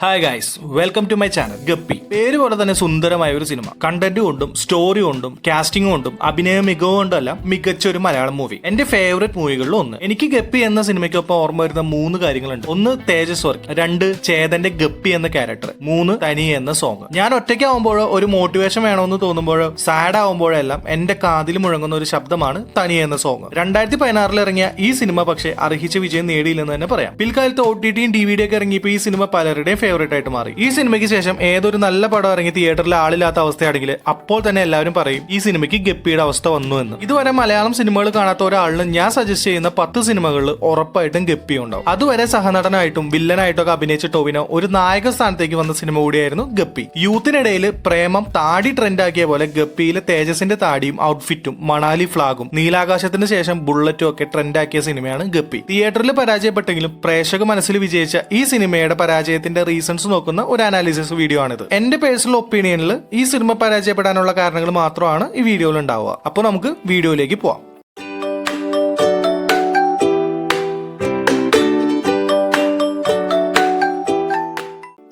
Hi guys, welcome to my channel Guppy. പേര് പോലെ തന്നെ സുന്ദരമായ ഒരു സിനിമ. കണ്ടന്റ് കൊണ്ടും സ്റ്റോറി കൊണ്ടും കാസ്റ്റിംഗ് കൊണ്ടും അഭിനയ മികവ് കൊണ്ടെല്ലാം മികച്ച ഒരു മലയാളം മൂവി. എന്റെ ഫേവറേറ്റ് മൂവികളിൽ ഒന്ന്. എനിക്ക് ഗപ്പി എന്ന സിനിമയ്ക്കൊപ്പം ഓർമ്മ വരുന്ന 3 കാര്യങ്ങളുണ്ട്. 1 തേജസ് വർക്കി, 2 ചേതന്റെ ഗപ്പി എന്ന ക്യാരക്ടർ, 3 തനി എന്ന സോങ്. ഞാൻ ഒറ്റയ്ക്കാവുമ്പോഴോ ഒരു മോട്ടിവേഷൻ വേണമെന്ന് തോന്നുമ്പോഴോ സാഡ് ആവുമ്പോഴോ എല്ലാം എന്റെ കാതിൽ മുഴങ്ങുന്ന ഒരു ശബ്ദമാണ് തനി എന്ന സോങ്. 2016 ഇറങ്ങിയ ഈ സിനിമ പക്ഷേ അർഹിച്ച വിജയം നേടിയില്ലെന്ന് തന്നെ പറയാം. പിൽക്കാലത്ത് OTTയും DVD ഒക്കെ ഇറങ്ങിയപ്പോൾ ഈ സിനിമ പലരുടെയും ഫേവറേറ്റ് ആയിട്ട് മാറി. ഈ സിനിമയ്ക്ക് ശേഷം ഏതൊരു നല്ല പടം ഇറങ്ങി തിയേറ്ററിൽ ആളില്ലാത്ത അവസ്ഥയാണെങ്കിൽ അപ്പോൾ തന്നെ എല്ലാവരും പറയും ഈ സിനിമയ്ക്ക് ഗപ്പിയുടെ അവസ്ഥ വന്നു എന്ന്. ഇതുവരെ മലയാളം സിനിമകൾ കാണാത്ത ഒരാളിന് ഞാൻ സജസ്റ്റ് ചെയ്യുന്ന 10 സിനിമകളിൽ ഉറപ്പായിട്ടും ഗപ്പി ഉണ്ടാവും. അതുവരെ സഹനടനായിട്ടും വില്ലനായിട്ടും ഒക്കെ അഭിനയിച്ച ടോവിനോ ഒരു നായക സ്ഥാനത്തേക്ക് വന്ന സിനിമ കൂടിയായിരുന്നു ഗപ്പി. യൂത്തിനിടയിൽ പ്രേമം താടി ട്രെൻഡാക്കിയ പോലെ ഗപ്പിയിലെ തേജസിന്റെ താടിയും ഔട്ട്ഫിറ്റും മണാലി ഫ്ലാഗും നീലാകാശത്തിന് ശേഷം ബുള്ളറ്റും ഒക്കെ ട്രെൻഡാക്കിയ സിനിമയാണ് ഗപ്പി. തിയേറ്ററിൽ പരാജയപ്പെട്ടെങ്കിലും പ്രേക്ഷക മനസ്സിൽ വിജയിച്ച ഈ സിനിമയുടെ പരാജയത്തിന്റെ റീസൺസ് നോക്കുന്ന ഒരു അനാലിസിസ് വീഡിയോ ആണിത്. എന്റെ പേഴ്സണൽ ഒപ്പീനിയനിൽ ഈ സിനിമ പരാജയപ്പെടാനുള്ള കാരണങ്ങൾ മാത്രമാണ് ഈ വീഡിയോയിൽ ഉണ്ടാവുക. അപ്പോൾ നമുക്ക് വീഡിയോയിലേക്ക് പോവാം.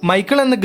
മൈക്കിൾ എന്ന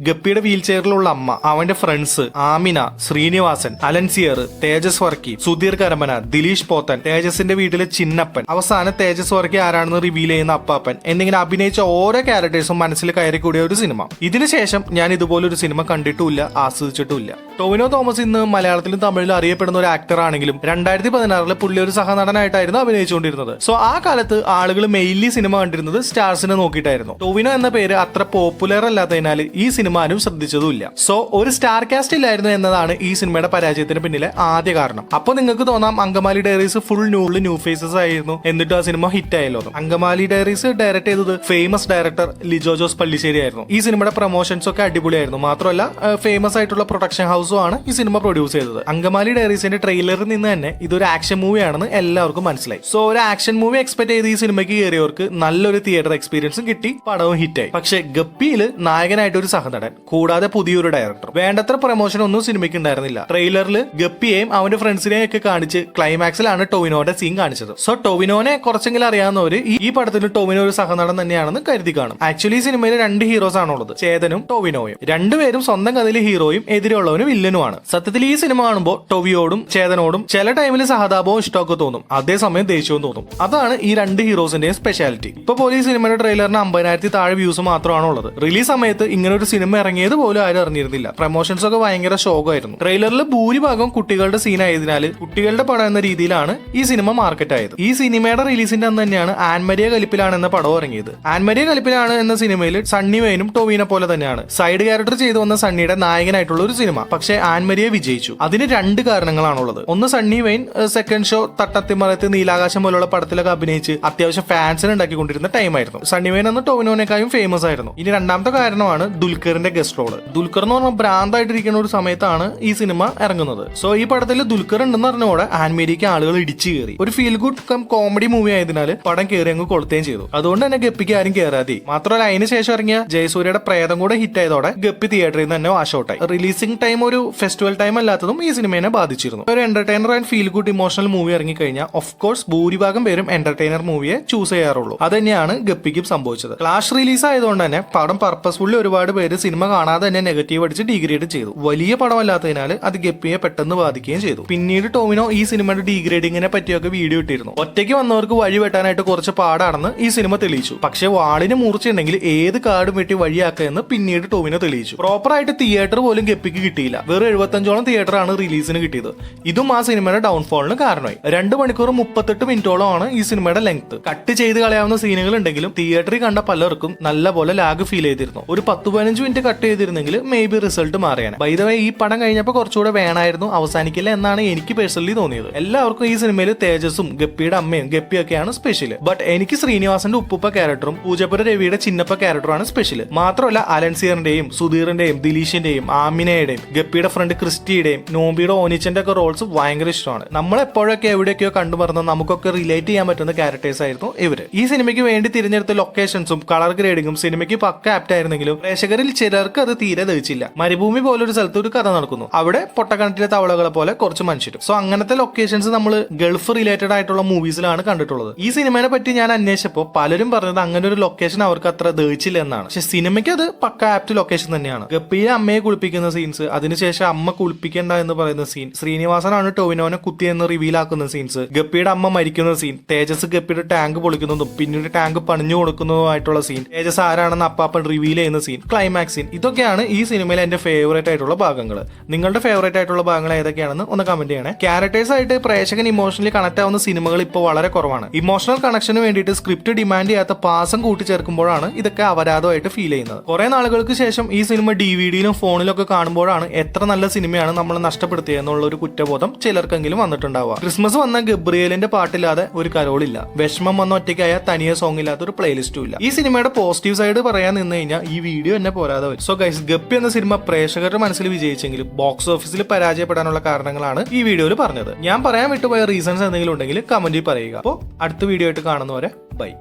ഗപ്പിയുടെ വീൽ ചെയറിലുള്ള അമ്മ, അവന്റെ ഫ്രണ്ട്സ് ആമിന, ശ്രീനിവാസൻ, അലൻസിയർ, തേജസ് വർക്കി, സുധീർ കരമന, ദിലീഷ് പോത്തൻ, തേജസിന്റെ വീട്ടിലെ ചിന്നപ്പൻ, അവസാനം തേജസ് വർക്കി ആരാണെന്ന് റിവീൽ ചെയ്യുന്ന അപ്പാപ്പൻ എന്നിങ്ങനെ അഭിനയിച്ച ഓരോ ക്യാരക്ടേഴ്സും മനസ്സിൽ കയറിക്കൂടിയ ഒരു സിനിമ. ഇതിനുശേഷം ഞാൻ ഇതുപോലൊരു സിനിമ കണ്ടിട്ടുമില്ല, ആസ്വദിച്ചിട്ടുമില്ല. ടൊവിനോ തോമസ് ഇന്ന് മലയാളത്തിലും തമിഴിലും അറിയപ്പെടുന്ന ഒരു ആക്ടർ ആണെങ്കിലും 2016 പുള്ളി ഒരു സഹനടനായിട്ടായിരുന്നു അഭിനയിച്ചുകൊണ്ടിരുന്നത്. സോ ആ കാലത്ത് ആളുകൾ മെയിൻലി സിനിമ കണ്ടിരുന്നത് സ്റ്റാർസിനെ നോക്കിയിട്ടായിരുന്നു. ടൊവിനോ എന്ന പേര് അത്ര പോപ്പുലർ അല്ലാത്തതിനാൽ ഈ സിനിമ ആരും ശ്രദ്ധിച്ചതുമില്ല. സോ ഒരു സ്റ്റാർ കാസ്റ്റ് ഇല്ലായിരുന്നു എന്നതാണ് ഈ സിനിമയുടെ പരാജയത്തിന് പിന്നിലെ ആദ്യ കാരണം. അപ്പൊ നിങ്ങൾക്ക് തോന്നാം Angamaly Diaries full new faces ആയിരുന്നു, എന്നിട്ട് ആ സിനിമ ഹിറ്റ് ആയല്ലോ. അങ്കമാലി ഡയറീസ് ഡയറക്ട് ചെയ്തത് ഫേമസ് ഡയറക്ടർ ലിജോ ജോസ് പള്ളിശ്ശേരി ആയിരുന്നു. ഈ സിനിമയുടെ പ്രൊമോഷൻസ് ഒക്കെ അടിപൊളിയായിരുന്നു. മാത്രമല്ല ഫേമസ് ആയിട്ടുള്ള പ്രൊഡക്ഷൻ ഹൗസും ആണ് ഈ സിനിമ പ്രൊഡ്യൂസ് ചെയ്തത്. അങ്കമാലി ഡയറീസിന്റെ ട്രെയിലറിൽ നിന്ന് തന്നെ ഇതൊരു ആക്ഷൻ മൂവി ആണെന്ന് എല്ലാവർക്കും മനസ്സിലായി. സോ ഒരു ആക്ഷൻ മൂവി എക്സ്പെക്ട് ചെയ്ത് ഈ സിനിമയ്ക്ക് കയറിയവർക്ക് നല്ലൊരു തിയേറ്റർ എക്സ്പീരിയൻസും കിട്ടി, പടവും ഹിറ്റായി. പക്ഷെ ഗപ്പിയിൽ നായകനായിട്ട് ഒരു സഹനടൻ കൂടാതെ പുതിയൊരു ഡയറക്ടർ, വേണ്ടത്ര പ്രൊമോഷൻ ഒന്നും സിനിമയ്ക്ക് ഉണ്ടായിരുന്നില്ല. ട്രെയിലറിൽ ഗപ്പിയെയും അവന്റെ ഫ്രണ്ട്സിനെയും ഒക്കെ കാണിച്ച് ക്ലൈമാക്സിലാണ് ടൊവിനോയുടെ സീൻ കാണിച്ചത്. സോ ടൊവിനോനെ കുറച്ചെങ്കിലും അറിയാവുന്നവര് ഈ പടത്തിൽ ടൊവിനോ ഒരു സഹനടൻ തന്നെയാണെന്ന് കരുതി കാണും. ആക്ച്വലി സിനിമയിൽ 2 ഹീറോസ് ആണുള്ളത്, ചേതനും ടൊവിനോയും. രണ്ടുപേരും സ്വന്തം കഥയിൽ ഹീറോയും എതിരുള്ളവനും വില്ലനുമാണ്. സത്യത്തിൽ ഈ സിനിമ കാണുമ്പോൾ ടൊവിയോടും ചേതനോടും ചില ടൈമിൽ സഹതാപവും ഇഷ്ടമൊക്കെ തോന്നും, അതേസമയം ദേഷ്യവും തോന്നും. അതാണ് ഈ 2 ഹീറോസിന്റെയും സ്പെഷ്യാലിറ്റി. ഇപ്പൊ പോലും ഈ സിനിമയുടെ ട്രെയിലറിന് 50,000 താഴെ വ്യൂസ് മാത്രമാണ് ഉള്ളത്. റിലീസ് സമയത്ത് ഇങ്ങനെ ഒരു സിനിമ ഇറങ്ങിയത് പോലും ആരും അറിഞ്ഞിരുന്നില്ല. പ്രൊമോഷൻസ് ഒക്കെ ഭയങ്കര ഷോക്കായിരുന്നു. ട്രെയിലറിൽ ഭൂരിഭാഗം കുട്ടികളുടെ സീൻ ആയതിനാൽ കുട്ടികളുടെ പടം എന്ന രീതിയിലാണ് ഈ സിനിമ മാർക്കറ്റ് ആയത്. ഈ സിനിമയുടെ റിലീസിന്റെ അന്ന് തന്നെയാണ് ആൻമരിയ കലിപ്പിലാണ് എന്ന പടം ഇറങ്ങിയത്. ആൻമരിയ കലിപ്പിലാണ് എന്ന സിനിമയിൽ സണ്ണി വെയിനും ടൊവിനോ പോലെ തന്നെയാണ് സൈഡ് ക്യാരക്ടർ ചെയ്തു വന്ന സണ്ണിയുടെ നായകനായിട്ടുള്ള ഒരു സിനിമ. പക്ഷേ ആൻമരിയ വിജയിച്ചു. അതിന് 2 കാരണങ്ങളാണുള്ളത്. ഒന്ന്, സണ്ണി വെയിൻ സെക്കൻഡ് ഷോ തട്ടത്തിമറത്ത് നീലാകാശം പോലുള്ള പടത്തിലൊക്കെ അഭിനയിച്ച് അത്യാവശ്യം ഫാൻസിനെ ഉണ്ടാക്കിക്കൊണ്ടിരുന്ന ടൈമായിരുന്നു. സണ്ണി വെയിൻ എന്ന ടൊവിനോനേക്കാളും ഫേമസ് ആയിരുന്നു. ഇനി രണ്ടാമത്തെ കാരണമാണ് ദുൽഖറിന്റെ ഗസ്റ്റ് റോള്. ദുൽഖർ എന്ന് പറഞ്ഞാൽ ഭ്രാന്തായിട്ടിരിക്കുന്ന ഒരു സമയത്താണ് ഈ സിനിമ ഇറങ്ങുന്നത്. സോ ഈ പടത്തിൽ ദുൽഖർ ഉണ്ടെന്ന് പറഞ്ഞോടെ ആൻമേരിക്ക് ആളുകൾ ഇടിച്ചു കയറി. ഒരു feel good cum comedy movie ആയതിനാൽ പടം കയറി അങ്ങ് കൊളുത്തുകയും ചെയ്തു. അതുകൊണ്ട് തന്നെ ഗപ്പിക്ക് ആരും കയറാതെ. മാത്രമല്ല അതിന് ശേഷം ഇറങ്ങിയ ജയസൂര്യയുടെ പ്രേതം കൂടെ ഹിറ്റ് ആയതോടെ ഗപ്പി തിയേറ്ററിൽ നിന്ന് തന്നെ വാഷ് ഔട്ടായി. റിലീസിംഗ് ടൈം ഒരു ഫെസ്റ്റിവൽ ടൈം അല്ലാത്തതും ഈ സിനിമയെ ബാധിച്ചിരുന്നു. ഒരു entertainer and feel good emotional movie ഇറങ്ങി കഴിഞ്ഞാൽ ഓഫ് കോഴ്സ് ഭൂരിഭാഗം പേരും എന്റർടൈനർ മൂവിയെ ചൂസ് ചെയ്യാറുള്ളൂ. അത് തന്നെയാണ് ഗപ്പിക്കും സംഭവിച്ചത്. ക്ലാഷ് റിലീസ് ആയതുകൊണ്ട് തന്നെ പടം പർപ്പസ്ഫുള്ളി ഒരുപാട് പേര് സിനിമ കാണാതെ തന്നെ നെഗറ്റീവ് അടിച്ച് ഡിഗ്രേഡ് ചെയ്തു. വലിയ പടമല്ലാത്തതിനാൽ അത് ഗപ്പിയെ പെട്ടെന്ന് ബാധിക്കുകയും ചെയ്തു. പിന്നീട് ടൊവിനോ ഈ സിനിമയുടെ ഡീഗ്രേഡിങ്ങിനെ പറ്റിയൊക്കെ വീഡിയോ ഇട്ടിരുന്നു. ഒറ്റയ്ക്ക് വന്നവർക്ക് വഴി വെട്ടാനായിട്ട് കുറച്ച് പാടാണെന്ന് ഈ സിനിമ തെളിയിച്ചു. പക്ഷെ വാളിന് മൂർച്ചയുണ്ടെങ്കിൽ ഏത് കാടും വെട്ടി വഴിയാക്കുകയെന്ന് പിന്നീട് ടൊവിനോ തെളിയിച്ചു. പ്രോപ്പർ ആയിട്ട് തിയേറ്റർ പോലും ഗപ്പിക്ക് കിട്ടിയില്ല. വെറും 75ഓളം തിയേറ്റർ ആണ് റിലീസിന് കിട്ടിയത്. ഇതും ആ സിനിമയുടെ ഡൗൺഫോളിന് കാരണമായി. 2 മണിക്കൂർ 38 മിനിറ്റോളമാണ് ഈ സിനിമയുടെ ലെങ്ത്. കട്ട് ചെയ്ത് കളയാവുന്ന സീനുകൾ ഉണ്ടെങ്കിലും തിയേറ്ററിൽ കണ്ട പലർക്കും നല്ലപോലെ ലാഗ് ഫീൽ ചെയ്തിരുന്നു. ഒരു 10-15 മിനിറ്റ് കട്ട് ചെയ്തിരുന്നെങ്കിൽ മേ ബി റിസൾട്ട് മാറിയാണ്. ബൈ ദ വേ ഈ പടം കഴിഞ്ഞപ്പോൾ കുറച്ചുകൂടെ വേണമായിരുന്നു, അവസാനിക്കില്ല എന്നാണ് എനിക്ക് പേഴ്സണലി തോന്നിയത്. എല്ലാവർക്കും ഈ സിനിമയിൽ തേജസും ഗപ്പിയുടെ അമ്മയും ഗപ്പിയൊക്കെയാണ് സ്പെഷ്യൽ. ബട്ട് എനിക്ക് ശ്രീനിവാസന്റെ ഉപ്പുപ്പ ക്യാരക്ടറും പൂജപ്പുര രവിയുടെ ചിന്നപ്പ ക്യാരക്ടറാണ് സ്പെഷ്യൽ. മാത്രമല്ല അലൻസിയറിന്റെയും സുധീറിന്റെയും ദിലീഷിന്റെയും ആമിനയുടെയും ഗപ്പിയുടെ ഫ്രണ്ട് ക്രിസ്റ്റിയുടെയും നോബിയുടെ ഓനിച്ചന്റെ ഒക്കെ റോൾസ് ഭയങ്കര ഇഷ്ടമാണ്. നമ്മൾ എപ്പോഴൊക്കെ എവിടെയൊക്കെയോ കണ്ടുമറന്ന നമുക്കൊക്കെ റിലേറ്റ് ചെയ്യാൻ പറ്റുന്ന ക്യാരക്ടേഴ്സ് ആയിരുന്നു ഇവര്. ഈ സിനിമയ്ക്ക് വേണ്ടി തിരഞ്ഞെടുത്ത ലൊക്കേഷൻസും കളർ ഗ്രേഡിങ്ങും സിനിമയ്ക്ക് പക്ക ആപ്റ്റ് ആയിരുന്നെങ്കിലും പ്രേക്ഷകരിൽ ചിലർക്ക് അത് തീരെ ദഹിച്ചില്ല. മരുഭൂമി പോലൊരു സ്ഥലത്ത് ഒരു കഥ നടക്കുന്നു. അവിടെ പൊട്ടക്കിണറ്റിലെ തവളകളെ പോലെ കുറച്ച് മനുഷ്യരും. സോ അങ്ങനത്തെ ലൊക്കേഷൻസ് നമ്മൾ ഗൾഫ് റിലേറ്റഡ് ആയിട്ടുള്ള മൂവീസിലാണ് കണ്ടിട്ടുള്ളത്. ഈ സിനിമയെ പറ്റി ഞാൻ അന്വേഷിച്ചപ്പോൾ പലരും പറഞ്ഞത് അങ്ങനെ ഒരു ലൊക്കേഷൻ അവർക്ക് അത്ര ദഹിച്ചില്ല എന്നാണ്. പക്ഷെ സിനിമയ്ക്ക് അത് പക്ക ആപ്റ്റ് ലൊക്കേഷൻ തന്നെയാണ്. ഗപ്പിയെ അമ്മയെ കുളിപ്പിക്കുന്ന സീൻസ്, അതിനുശേഷം അമ്മ കുളിപ്പിക്കേണ്ട എന്ന് പറയുന്ന സീൻ, ശ്രീനിവാസനാണ് ടോവിനോനെ കുത്തിയെന്ന് റിവീൽ ആക്കുന്ന സീൻസ്, ഗപ്പിയുടെ അമ്മ മരിക്കുന്ന സീൻ, തേജസ് ഗപ്പിയുടെ ടാങ്ക് പൊളിക്കുന്നതും പിന്നീട് ടാങ്ക് പണിഞ്ഞു കൊടുക്കുന്നതുമായിട്ടുള്ള സീൻ, തേജസ് ആരാണെന്ന് അപ്പാപ്പൻ റിവീൽ ചെയ്യുന്ന സീൻ, ക്ലൈമാക്സ് സീൻ, ഇതൊക്കെയാണ് ഈ സിനിമയിലെ എന്റെ ഫേവറേറ്റ് ആയിട്ടുള്ള ഭാഗങ്ങൾ. നിങ്ങളുടെ ഫേവറേറ്റ് ആയിട്ടുള്ള ഭാഗങ്ങൾ ഏതൊക്കെയാണെന്ന് ഒന്ന് കമന്റ് ചെയ്യണേ. ക്യാരക്ടേഴ്സ് ആയിട്ട് പ്രേക്ഷകൻ ഇമോഷണലി കണക്ട് ആവുന്ന സിനിമകൾ ഇപ്പോൾ വളരെ കുറവാണ്. ഇമോഷണൽ കണക്ഷന് വേണ്ടിയിട്ട് സ്ക്രിപ്റ്റ് ഡിമാൻഡ് ചെയ്യാത്ത പാസം കൂട്ടിച്ചേർക്കുമ്പോഴാണ് ഇതൊക്കെ അപരാധമായിട്ട് ഫീൽ ചെയ്യുന്നത്. കുറെ നാളുകൾക്ക് ശേഷം ഈ സിനിമ ഡിവിഡിയിലും ഫോണിലൊക്കെ കാണുമ്പോഴാണ് എത്ര നല്ല സിനിമയാണ് നമ്മൾ നഷ്ടപ്പെടുത്തിയത് എന്നുള്ള ഒരു കുറ്റബോധം ചിലർക്കെങ്കിലും വന്നിട്ടുണ്ടാവുക. ക്രിസ്മസ് വന്ന ഗബ്രിയേലിന്റെ പാട്ടില്ലാതെ ഒരു കരോളില്ല, വിഷമം വന്ന ഒറ്റയ്ക്കായ തനിയെ സോങ് ഇല്ലാത്ത ഒരു പ്ലേലിസ്റ്റും ഇല്ല. ഈ സിനിമയുടെ പോസിറ്റീവ് സൈഡ് പറയാൻ നിന്ന് കഴിഞ്ഞാൽ ഈ വീഡിയോ എന്നെ പോരാതെ വരും. സോ ഗൈസ്, ഗപ്പി എന്ന സിനിമ പ്രേക്ഷകരുടെ മനസ്സിൽ വിജയിച്ചെങ്കിലും ബോക്സ് ഓഫീസിൽ പരാജയപ്പെടാനുള്ള കാരണങ്ങളാണ് ഈ വീഡിയോയിൽ പറഞ്ഞത്. ഞാൻ പറയാൻ വിട്ടുപോയ റീസൺസ് എന്തെങ്കിലും ഉണ്ടെങ്കിൽ കമന്റിൽ പറയുക. അപ്പോൾ അടുത്ത വീഡിയോ ആയിട്ട് കാണുന്നവരെ ബൈ.